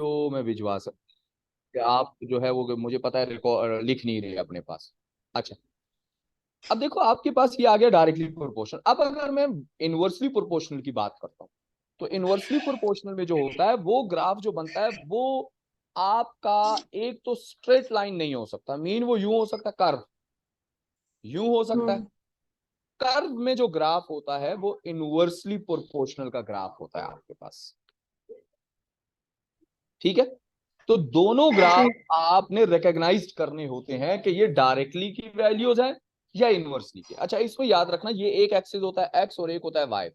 Video में भिजवा सकते हैं। आप जो है वो मुझे पता है रिकॉर्ड लिख नहीं रहे अपने पास। अच्छा, अब देखो आपके पास ये आ गया डायरेक्टली प्रोपोर्शनल। अब अगर मैं इनवर्सली प्रोपोर्शनल की बात करता हूँ, तो इनवर्सली प्रोपोर्शनल में जो होता है वो ग्राफ जो बनता है वो आपका एक तो स्ट्रेट लाइन नहीं हो सकता, मीन वो यूं हो सकता है, कर्व यूं हो सकता है। हम्म। कर्व में जो ग्राफ होता है वो इनवर्सली प्रोपोर्शनल का ग्राफ होता है आपके पास। ठीक है, तो दोनों ग्राफ आपने रिकॉग्नाइज करने होते हैं कि ये डायरेक्टली की वैल्यूज हैं या इनवर्सली की। अच्छा, इसमें याद रखना ये एक एक्सिस होता है एक्स और एक होता है वाई।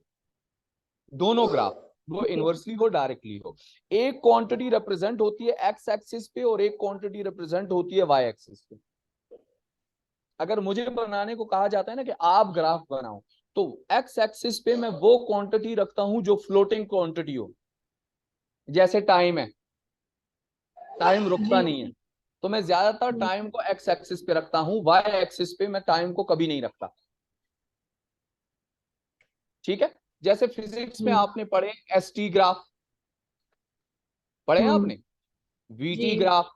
दोनों ग्राफ वो इनवर्सली हो डायरेक्टली हो, एक क्वांटिटी रिप्रेजेंट होती है एक्स एक्सिस पे और एक क्वांटिटी रिप्रेजेंट होती है वाई एक्सिस पे। अगर मुझे बनाने को कहा जाता है ना कि आप ग्राफ बनाओ, तो एक्स एक्सिस पे मैं वो क्वांटिटी रखता हूं जो फ्लोटिंग क्वांटिटी हो। जैसे टाइम है, टाइम रुकता जी। नहीं है, तो मैं ज्यादातर टाइम को एक्स एक्सिस पे रखता हूं, वाई एक्सिस पे मैं टाइम को कभी नहीं रखता। ठीक है, जैसे फिजिक्स में जी। आपने पढ़े एस टी ग्राफ, पढ़े हैं हम्म। आपने, वीटी जी। ग्राफ,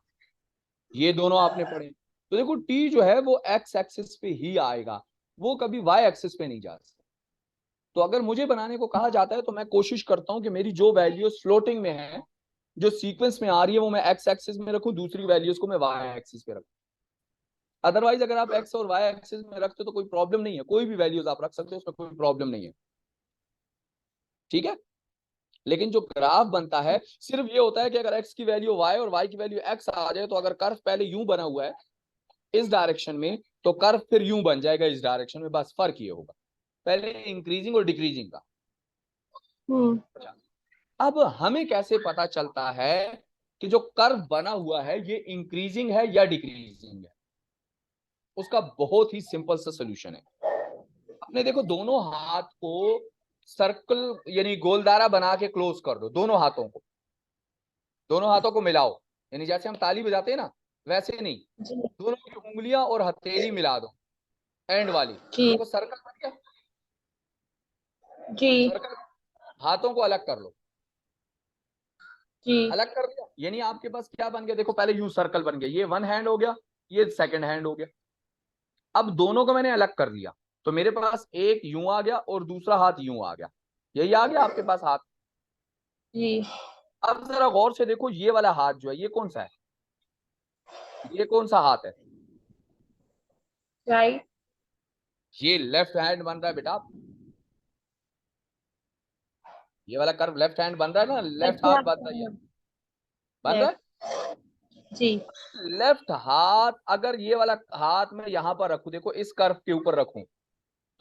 ये दोनों आपने पढ़े। तो देखो टी जो है वो एक्स एक्सिस पे ही आएगा, वो कभी वाई एक्सिस पे नहीं जा सकता। तो अगर मुझे बनाने को कहा जाता है तो मैं कोशिश करता हूं कि मेरी जो वैल्यूज फ्लोटिंग में है, जो सीक्वेंस में आ रही है, वो मैं एक्स एक्सिस में रखूं, दूसरी वैल्यूज को मैं वाई एक्सिस पे रखूं। अदरवाइज अगर आप एक्स और वाई एक्सिस में रखते हो तो कोई प्रॉब्लम नहीं है, कोई भी वैल्यूज आप रख सकते हो, उसमें कोई प्रॉब्लम नहीं है। ठीक है, लेकिन जो ग्राफ बनता है सिर्फ ये होता है कि अगर एक्स की वैल्यू वाई और वाई की वैल्यू एक्स आ जाए, तो अगर कर्व पहले यूं बना हुआ है इस डायरेक्शन में, तो कर्व फिर यूं बन जाएगा इस डायरेक्शन में। बस फर्क ये होगा पहले इंक्रीजिंग और डिक्रीजिंग का। हम्म। अच्छा, अब हमें कैसे पता चलता है कि जो कर्व बना हुआ है ये इंक्रीजिंग है या डिक्रीजिंग है? उसका बहुत ही सिंपल सा सोल्यूशन है। अपने देखो दोनों हाथ को सर्कल यानी गोलदारा बना के क्लोज कर दो, दोनों हाथों को, दोनों हाथों को मिलाओ, यानी जैसे हम ताली बजाते हैं ना, वैसे नहीं, जी। दोनों की उंगलियां और हथेली मिला दो, एंड वाली। जी। देखो सर्कल बन गया, जी। सर्कल। हाथों को अलग कर लो, जी। अलग कर दिया, यानी आपके पास क्या बन गया, देखो पहले यू सर्कल बन गया, ये वन हैंड हो गया, ये सेकंड हैंड हो गया। अब दोनों को मैंने अलग कर लिया, तो मेरे पास एक यूं आ गया और दूसरा हाथ यूं आ गया, यही आ गया आपके पास हाथ। जी। अब जरा गौर से देखो, ये वाला हाथ जो है ये कौन सा है, ये कौन सा हाथ है? राइट। ये लेफ्ट हैंड बन रहा है बेटा। ये वाला कर्व लेफ्ट हैंड बन रहा है ना, लेफ्ट हाथ अच्छा। बन रहा है, बन रहा है। लेफ्ट। जी। लेफ्ट हाथ, अगर ये वाला हाथ मैं यहां पर रखूं, देखो इस कर्व के ऊपर रखूं,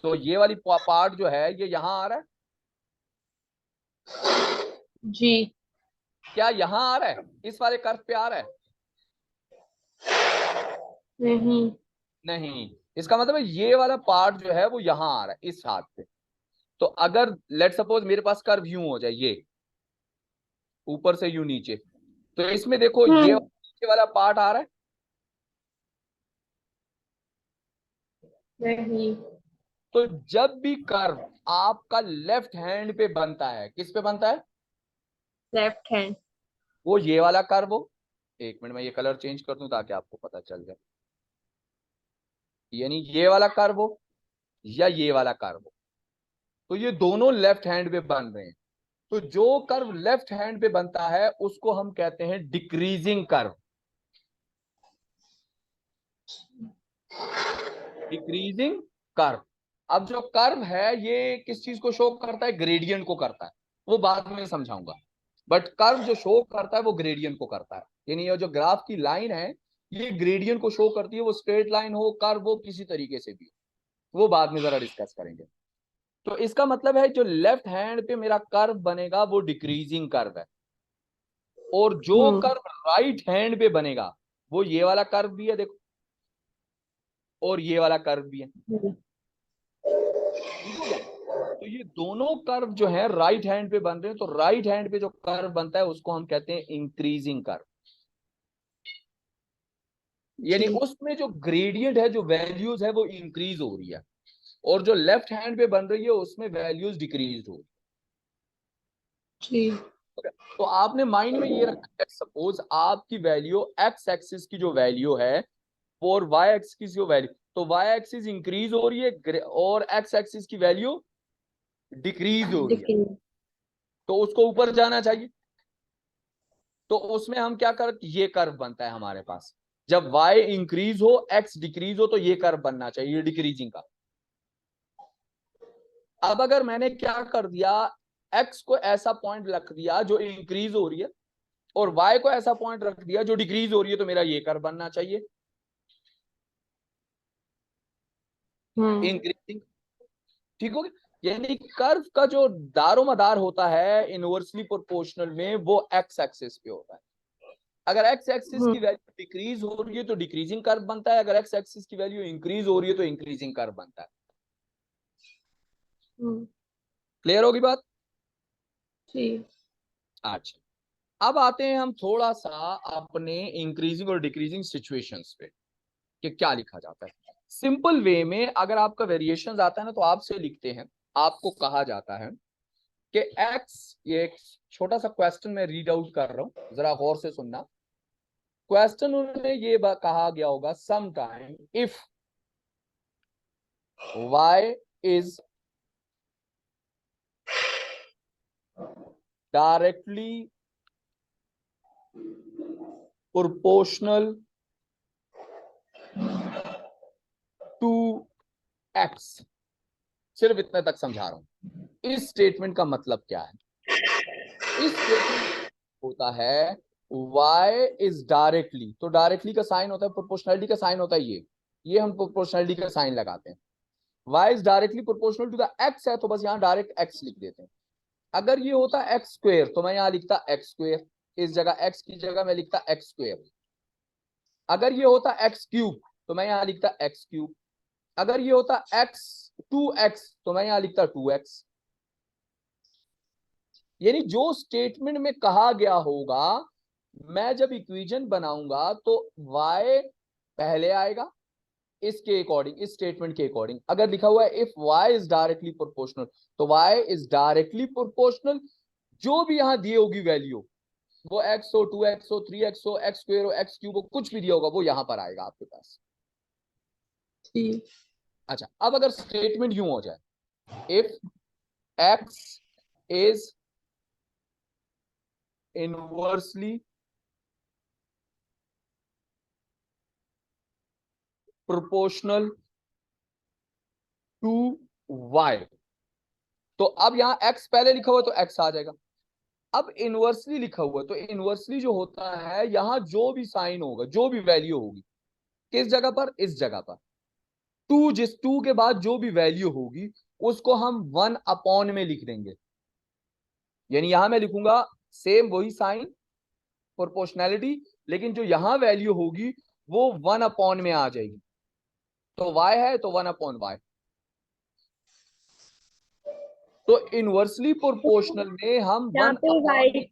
तो ये वाली पार्ट जो है ये यहां आ रहा है, जी। क्या यहां आ रहा है, इस वाले कर्व पे आ रहा है? नहीं। नहीं, इसका मतलब है ये वाला पार्ट जो है वो यहां आ रहा है इस हाथ पे। तो अगर लेट सपोज मेरे पास कर्व यूं हो जाए, ये ऊपर से यूं नीचे, तो इसमें देखो ये हम्म। नीचे वाला पार्ट आ रहा है। नहीं। तो जब भी कर्व आपका लेफ्ट हैंड पे बनता है, किस पे बनता है? Left hand. वो ये वाला कर्व हो, एक मिनट में ये कलर चेंज कर दूं ताकि आपको पता चल जाए, यानी ये वाला कर्व हो या ये वाला कर्व हो, तो ये दोनों लेफ्ट हैंड पे बन रहे हैं। तो जो कर्व लेफ्ट हैंड पे बनता है उसको हम कहते हैं डिक्रीजिंग कर्व, डिक्रीजिंग कर्व। अब जो कर्व है ये किस चीज को शो करता है? ग्रेडियंट को करता है, वो बाद में समझाऊंगा। बट कर्व जो शो करता है वो ग्रेडियंट को करता है, यानी ये जो ग्राफ की लाइन है ये ग्रेडियंट को शो करती है, वो स्ट्रेट लाइन हो, कर्व हो, किसी तरीके से भी, वो बाद में जरा डिस्कस करेंगे। तो इसका मतलब है जो लेफ्ट हैंड पे मेरा कर्व बनेगा वो डिक्रीजिंग कर्व है, और जो हम्म। कर्व राइट हैंड पे बनेगा वो ये वाला कर्व भी है देखो, और ये वाला कर्व भी है। ठीक हो गया, तो ये दोनों कर्व जो है राइट हैंड पे बन रहे हैं, तो राइट हैंड पे जो कर्व बनता है उसको हम कहते हैं इंक्रीजिंग कर्व, यानी जी। उसमें जो ग्रेडियंट है, जो वैल्यूज है वो इंक्रीज हो रही है, और जो लेफ्ट हैंड पे बन रही है उसमें वैल्यूज डिक्रीज हो रही है। जी। तो आपने माइंड में ये रखा है, सपोज आपकी वैल्यू एक्स एक्सिस की जो वैल्यू है और वाई एक्सिस की जो वैल्यू, तो वाई एक्सिस इंक्रीज हो रही है और एक्स एक्सिस की वैल्यू डिक्रीज हो रही है, डिक्रीज। तो उसको ऊपर जाना चाहिए। तो उसमें हम क्या कर, ये कर्व बनता है हमारे पास, जब y इंक्रीज हो x डिक्रीज हो तो ये कर्व बनना चाहिए डिक्रीजिंग का। अब अगर मैंने क्या कर दिया, x को ऐसा पॉइंट रख दिया जो इंक्रीज हो रही है और y को ऐसा पॉइंट रख दिया जो डिक्रीज हो रही है, तो मेरा ये कर्व बनना चाहिए इंक्रीजिंग। ठीक हो गया, यानी कर्व का जो दारोमदार होता है इनवर्सली प्रोपोर्शनल में वो एक्स एक्सिस पे होता है। अगर एक्स एक्सिस की वैल्यू डिक्रीज हो रही है तो डिक्रीजिंग कर्व बनता है, अगर एक्स एक्सिस की वैल्यू इंक्रीज हो रही है तो इंक्रीजिंग कर्व बनता है। क्लियर होगी बात? जी। अच्छा, अब आते हैं हम थोड़ा सा अपने इंक्रीजिंग और डिक्रीजिंग सिचुएशंस पे कि क्या लिखा जाता है। सिंपल वे में अगर आपका वेरिएशंस आता है ना तो आपसे लिखते हैं, आपको कहा जाता है कि एक्स, ये एक छोटा सा क्वेश्चन मैं रीड आउट कर रहा हूं, जरा गौर से सुनना। क्वेश्चन उन्होंने ये कहा गया होगा, some time if y is directly proportional to x, सिर्फ इतने तक समझा रहा हूं। इस स्टेटमेंट का मतलब क्या है? इस स्टेटमेंट होता है y is directly, तो डायरेक्टली का साइन होता है, प्रोपोर्शनलिटी का साइन होता है ये हम प्रोपोर्शनलिटी का साइन लगाते हैं। y is directly proportional to the x है तो बस यहां डायरेक्ट x लिख देते हैं। अगर ये होता एक्स स्क्वेयर तो मैं यहां लिखता एक्स स्क्वेयर, इस जगह एक्स की जगह मैं लिखता एक्स स्क्वेयर। अगर ये होता एक्स क्यूब तो मैं यहां लिखता एक्स क्यूब। अगर ये होता एक्स 2x तो मैं यहां लिखता 2x। यानी जो स्टेटमेंट में कहा गया होगा, मैं जब इक्वेशन बनाऊंगा तो y पहले आएगा इसके अकॉर्डिंग, इस स्टेटमेंट के अकॉर्डिंग। अगर लिखा हुआ है if y is directly proportional तो y इज डायरेक्टली प्रोपोर्शनल, जो भी यहां दी होगी वैल्यू, वो x हो, 2x हो, 3x हो, x स्क्वायर हो, x क्यूब हो, कुछ भी दिया होगा वो यहां पर आएगा आपके पास। अच्छा, अब अगर स्टेटमेंट यूं हो जाए, if x is inversely proportional to y, तो अब यहां x पहले लिखा हुआ है तो x आ जाएगा। अब इनवर्सली लिखा हुआ है तो इनवर्सली जो होता है, यहां जो भी साइन होगा, जो भी वैल्यू होगी, किस जगह पर, इस जगह पर टू, जिस टू के बाद जो भी वैल्यू होगी उसको हम 1 अपॉन में लिख देंगे। यानी यहां मैं लिखूंगा सेम वही साइन प्रोपोर्शनैलिटी, लेकिन जो यहां वैल्यू होगी वो 1 अपॉन में आ जाएगी। तो y है तो 1 अपॉन y। तो इनवर्सली प्रोपोर्शनल में हम यहाँ वन पे अपॉन y,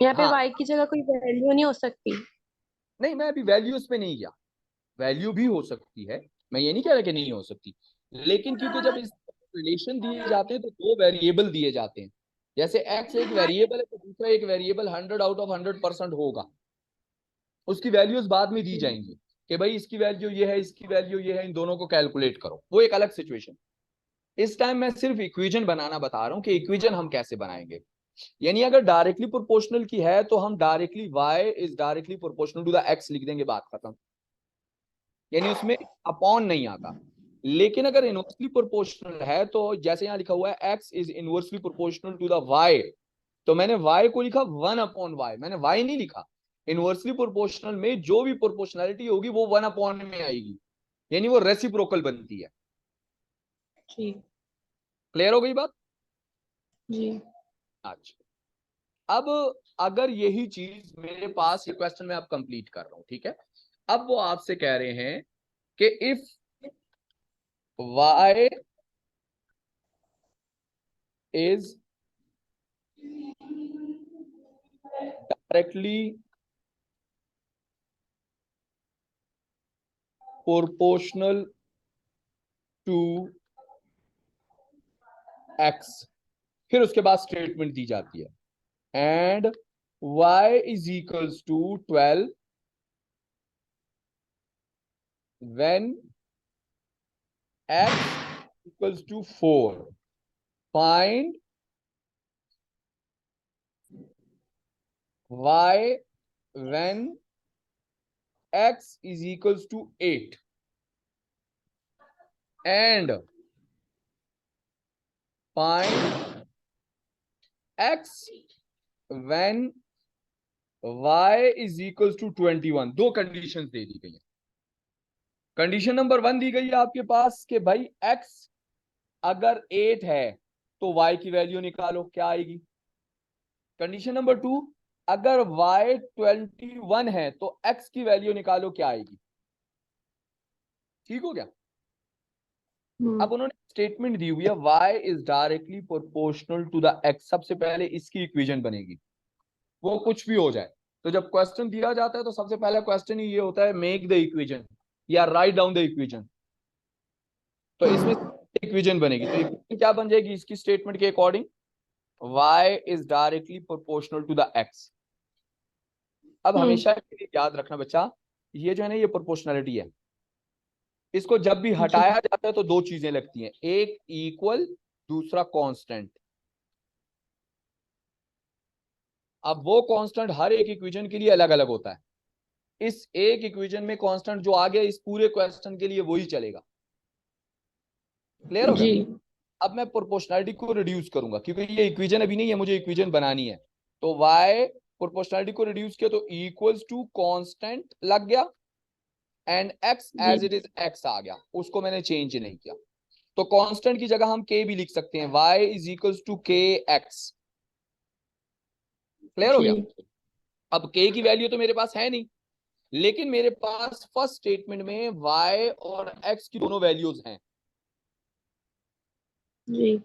यहाँ पे हाँ, y की जगह कोई वैल्यू नहीं हो सकती। नहीं मैं अभी वैल्यूज पे नहीं गया, वैल्यू भी हो सकती है, मैं ये नहीं कह रहा कि नहीं हो सकती, लेकिन क्योंकि जब इस रिलेशन दिए जाते हैं तो दो वेरिएबल दिए जाते हैं। जैसे x एक वेरिएबल है तो दूसरा एक वेरिएबल 100 आउट ऑफ 100% होगा, उसकी वैल्यूज बाद में दी जाएंगी कि भाई इसकी वैल्यू ये है, इसकी वैल्यू ये है, इन दोनों को कैलकुलेट करो, वो एक अलग सिचुएशन। इस टाइम मैं सिर्फ इक्वेशन बनाना बता रहा हूं कि इक्वेशन हम कैसे बनाएंगे। यानी अगर डायरेक्टली प्रोपोर्शनल की है तो हम directly y is directly proportional to the x लिख देंगे, बात खत्म। यानी उसमें अपॉन नहीं आता। लेकिन अगर इनवर्सली प्रोपोर्शनल है तो जैसे यहां लिखा हुआ है x is inversely proportional to the y, तो मैंने y को लिखा 1 अपॉन y, मैंने y नहीं लिखा। इनवर्सली प्रोपोर्शनल में जो भी प्रोपोर्शनैलिटी होगी वो 1 अपॉन में आएगी, यानी वो रेसिप्रोकल बनती है। जी। क्लियर हो गई बात? जी। अच्छा, अब अगर यही चीज मेरे पास, ये क्वेश्चन मैं अब कंप्लीट कर रहा हूं, ठीक है। अब वो आपसे कह रहे हैं कि if y is directly proportional to x, फिर उसके बाद स्टेटमेंट दी जाती है and y is equals to 12 when x equals to 4. Find y when x is equals to 8 and find x when y is equals to 21. दो conditions दे दी गई है। Condition number 1 दी गई है आपके पास कि भाई x अगर 8 है तो y की वैल्यू निकालो, क्या आएगी। कंडीशन नंबर 2, अगर y 21 है तो x की वैल्यू निकालो, क्या आएगी। ठीक हो गया। अब उन्होंने स्टेटमेंट दी हुई है y is directly proportional to the x। सबसे पहले इसकी इक्वेशन बनेगी, वो कुछ भी हो जाए। तो जब क्वेश्चन दिया जाता है तो सबसे पहला क्वेश्चन ही ये होता है, मेक द इक्वेशन या राइट डाउन द इक्वेशन। तो इसमें इक्वेशन बनेगी, तो इक्वेशन क्या बन जाएगी इसकी स्टेटमेंट के according, y is directly proportional to the x। अब हमेशा के लिए याद रखना बच्चा, ये जो है ना ये प्रोपोर्शनलिटी है। इसको जब भी हटाया जाता है तो दो चीजें लगती हैं, एक इक्वल, दूसरा कांस्टेंट। अब वो कांस्टेंट हर एक इक्वेशन के लिए अलग अलग होता है। इस एक इक्वेशन में कांस्टेंट जो आ गया इस पूरे क्वेश्चन के लिए वही चलेगा। क्लियर हो गया। अब मैं प्रोपोर्शनलिटी को रिड्यूस करूंगा क्योंकि ये इक्वेशन अभी नहीं है, मुझे इक्वेशन बनानी है। तो y प्रोपोर्शनलिटी को रिड्यूस किया तो इक्वल्स टू कांस्टेंट लग गया and x as it is x आ गया, उसको मैंने चेंज नहीं किया। तो कांस्टेंट की जगह हम k भी लिख सकते हैं, y is equals to k x। Clear हो गया। अब k की वैल्यू तो मेरे पास है नहीं, लेकिन मेरे पास फर्स्ट स्टेटमेंट में y और x की दोनों वैल्यूज हैं। जी।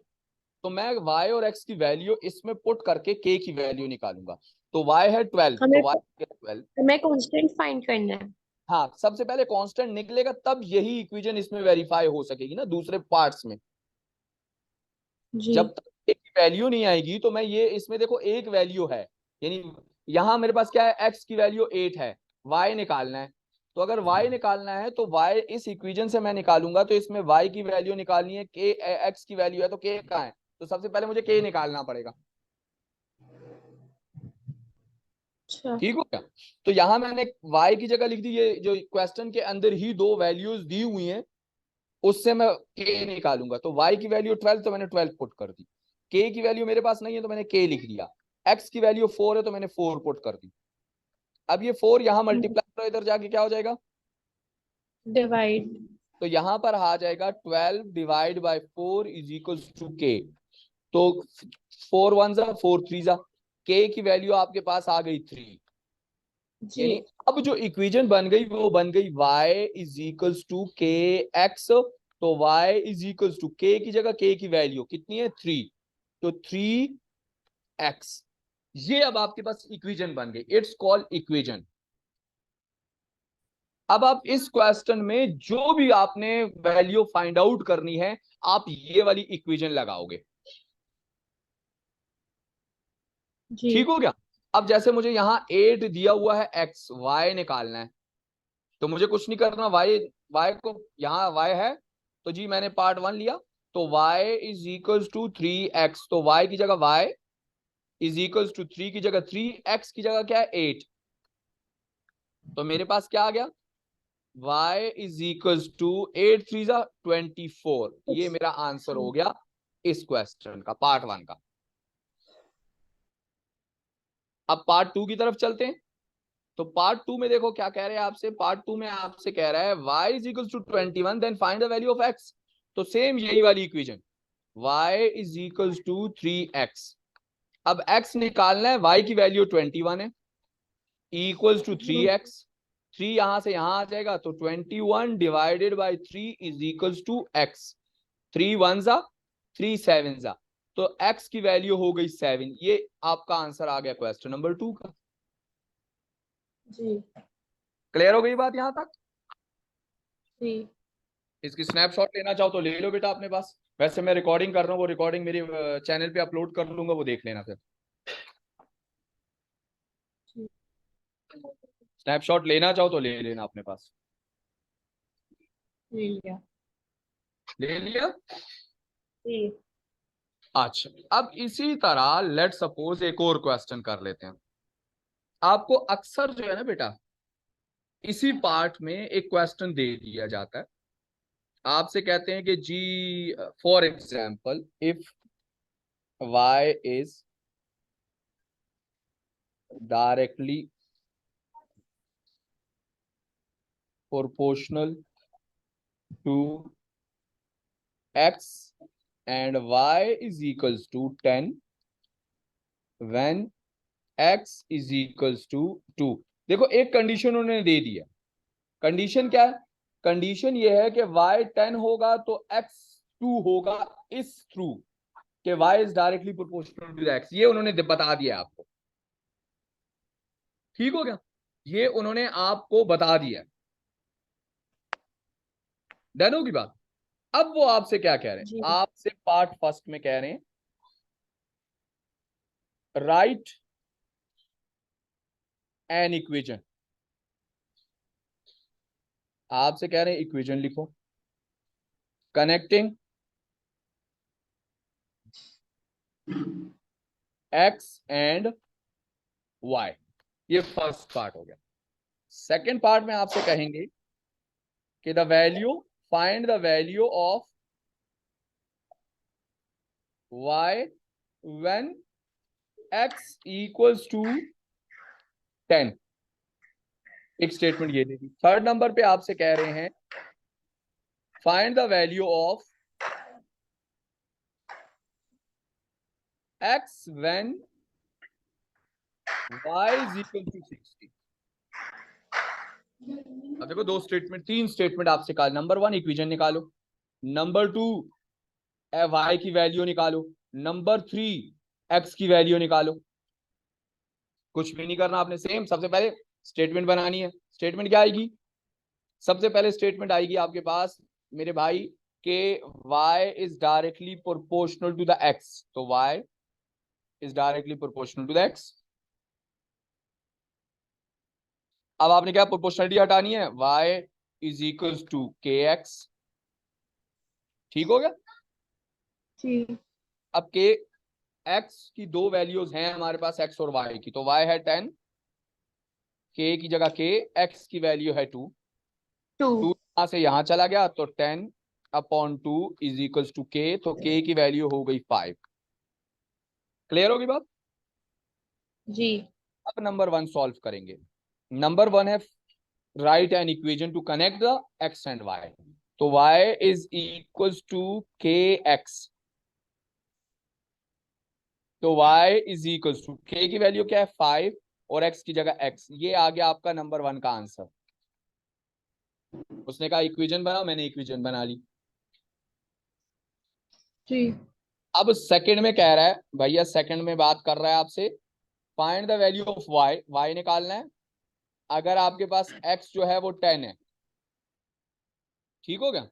तो मैं y और x की वैल्यू इसमें पुट करके k की वैल्यू निकालूंगा। तो y है 12, हमें तो y है 12। हमें कांस्टेंट फाइंड करना है। हाँ, सबसे पहले कांस्टेंट निकलेगा तब यही इक्वेशन इसमें वेरीफाई हो सकेगी ना दूसरे पार्ट्स में। जी। जब तक एक वैल्यू नहीं आएगी तो मैं ये इसमें देखो एक वैल्यू है, यानी यहां मेरे पास क्या है, x की वैल्यू 8 है, y निकालना है। तो अगर y निकालना है तो y इस इक्वेशन से मैं निकालूंगा, तो इसमें y की वैल्यू निकालनी है, k x की वैल्यू है तो k कहाँ है, तो सबसे पहले मुझे k निकालना पड़ेगा। अच्छा। ठीक हो गया। तो यहां मैंने y की जगह लिख दी, ये जो क्वेश्चन के अंदर ही दो वैल्यूज दी हुई हैं उससे मैं k निकालूंगा। तो y की वैल्यू 12, तो मैंने 12 पुट कर दी। k की वैल्यू मेरे पास नहीं है तो मैंने k लिख दिया। x की वैल्यू 4 है तो मैंने 4 पुट कर दी। अब ये 4 यहां मल्टीप्लाई करो, इधर जाके क्या हो जाएगा, डिवाइड। तो यहां पर आ जाएगा 12 divide by 4 is equal to k। तो 4 1 जा 4 3 जा, k की वैल्यू आपके पास आ गई 3। जी। यानी अब जो इक्वेशन बन गई वो बन गई y is equals to K X. तो y is equals to k की जगह k की वैल्यू कितनी है 3, तो 3x। ये अब आपके पास इक्वेशन बन गई, इट्स कॉल्ड इक्वेशन। अब आप इस क्वेश्चन में जो भी आपने वैल्यू फाइंड आउट करनी है आप ये वाली इक्वेशन लगाओगे। जी। ठीक हो गया। अब जैसे मुझे यहाँ 8 दिया हुआ है x, y निकालना है, तो मुझे कुछ नहीं करना, y को यहाँ y है तो जी मैंने पार्ट 1 लिया, तो y is equals to 3x। तो y की जगह y इज इक्वल्स टू 3 की जगह 3, x की जगह क्या है 8। तो मेरे पास क्या आ गया, y इज इक्वल्स टू 8 3 जा 24। ये मेरा आंसर हो गया इस क्वेश्चन का, पार्ट 1 का। अब पार्ट 2 की तरफ चलते हैं। तो पार्ट 2 में देखो क्या कह रहे हैं आपसे, पार्ट 2 में आपसे कह रहा है y is equal to 21 then find the value of x। तो सेम यही वाली equation, y is equal to 3x। अब x निकालना है, y की वैल्यू 21 है, इक्वल्स टू 3x। 3 यहां से यहां आ जाएगा तो 21 divided by 3 is equals to x। 3 1 जा 3 7 जा, तो x की वैल्यू हो गई 7। ये आपका आंसर आ गया क्वेश्चन नंबर 2 का। जी। क्लियर हो गई बात यहां तक। जी। इसकी स्नैपशॉट लेना चाहो तो ले लो बेटा अपने पास, वैसे मैं रिकॉर्डिंग कर रहा हूँ, वो रिकॉर्डिंग मेरी चैनल पे अपलोड कर लूंगा, वो देख लेना फिर। स्नैपशॉट लेना चाहो तो ले लेना अपने पास। ले लिया। ले लिया। जी। अच्छा, अब इसी तरह लेट सपोज एक और क्वेश्चन कर लेते हैं। आपको अक्सर जो है ना बेटा, इसी पार्ट में एक क्वेश्चन दे दिया जाता है। आपसे कहते हैं कि जी for example if y is directly proportional to x and y is equals to 10 when x is equals to 2। देखो एक कंडीशन उन्होंने दे दिया। कंडीशन क्या है? कंडीशन ये है कि y 10 होगा तो x 2 होगा, इस थ्रू कि y is directly proportional to x। ये उन्होंने बता दिया आपको। ठीक हो गया? ये उन्होंने आपको बता दिया। डन होगी बात। अब वो आपसे क्या कह रहे हैं? जी। आपसे पार्ट फर्स्ट में कह रहे हैं राइट एन इक्वेशन। आपसे कह रहे हैं इक्वेशन लिखो कनेक्टिंग x एंड y। ये फर्स्ट पार्ट हो गया। सेकंड पार्ट में आपसे कहेंगे कि the value, find the value of y when x equals to 10। एक स्टेटमेंट ये देगी। थर्ड नंबर पे आपसे कह रहे हैं find the value of x when y is equal to 60। अब देखो दो स्टेटमेंट, तीन स्टेटमेंट आपसे कहा। नंबर वन इक्वेशन निकालो, नंबर टू y की वैल्यू निकालो, नंबर थ्री x की वैल्यू निकालो। कुछ भी नहीं करना आपने, सेम सबसे पहले स्टेटमेंट बनानी है। स्टेटमेंट क्या आएगी? सबसे पहले स्टेटमेंट आएगी आपके पास मेरे भाई के y is directly proportional to the x। तो y is directly proportional to the x। अब आपने क्या प्रोपोर्शनलिटी हटानी है? y is equal to K X. ठीक हो गया? जी। अब के एक्स की दो वैल्यूज हैं हमारे पास, x और y की। तो y है 10, के की जगह के, x की वैल्यू है 2। 2। 2 यहां से यहां चला गया तो 10 अपॉन 2 इज इक्वल टू के। तो के की वैल्यू हो गई 5। क्लियर होगी बात? जी। अब नंबर वन सॉल्व करेंगे। नंबर वन है right an equation two connect the x and y। तो y is equal to K X. तो y इज इक्वल टू के की वैल्यू क्या है 5 और x की जगह x। ये आ गया आपका नंबर वन का आंसर। उसने कहा इक्वेशन बनाओ, मैंने इक्वेशन बना ली। जी। अब सेकंड में कह रहा है भैया, सेकंड में बात कर रहा है आपसे find the value of y। y निकालना है। अगर आपके पास x जो है वो 10 है। ठीक हो गया?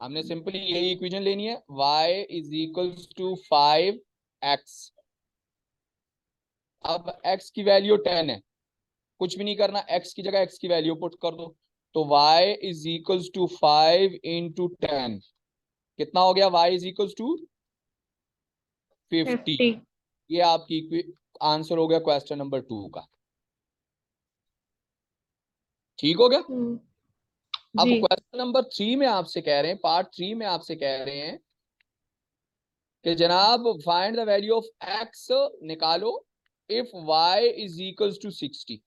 हमने सिंपली यही इक्वेशन लेनी है, y is equal to 5x। अब x की वैल्यू 10 है, कुछ भी नहीं करना, x की जगह x की वैल्यू पुट कर दो। तो y is equal to 5 into 10। कितना हो गया? y is equal to 50। 50। ये आपकी आंसर हो गया क्वेश्चन नंबर 2 का। ठीक हो गया? अब जी। क्वेश्चन नंबर 3 में आपसे कह रहे हैं, पार्ट 3 में आपसे कह रहे हैं कि जनाब find the value of x निकालो if y is equal to 60।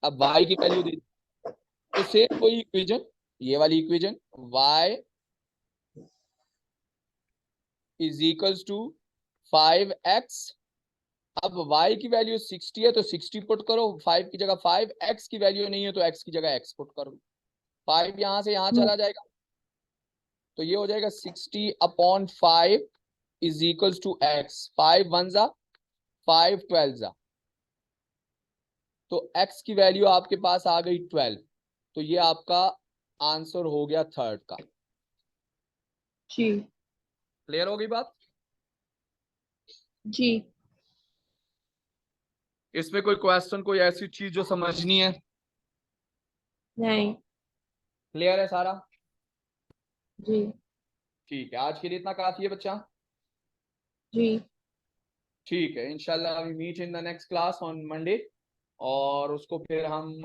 अब y की वैल्यू दे, तो सेम वही इक्वेशन, ये वाली equation y is equal to 5x। अब y की वैल्यू 60 है तो 60 पुट करो 5 की जगह 5। x की वैल्यू नहीं है तो x की जगह x पुट करो। 5 यहां से यहां चला जाएगा तो ये हो जाएगा 60 upon 5 is equal to x। 5 one जा 5 12 जा, तो x की वैल्यू आपके पास आ गई 12। तो ये आपका आंसर हो गया थर्ड का। जी। क्लियर हो गई बात? जी। इसमें कोई क्वेश्चन, कोई ऐसी चीज जो समझनी है? नहीं। क्लियर है सारा? जी। ठीक है, आज के लिए इतना काफी है बच्चा। जी। ठीक है, इंशाल्लाह we meet in the next class on Monday, और उसको फिर हम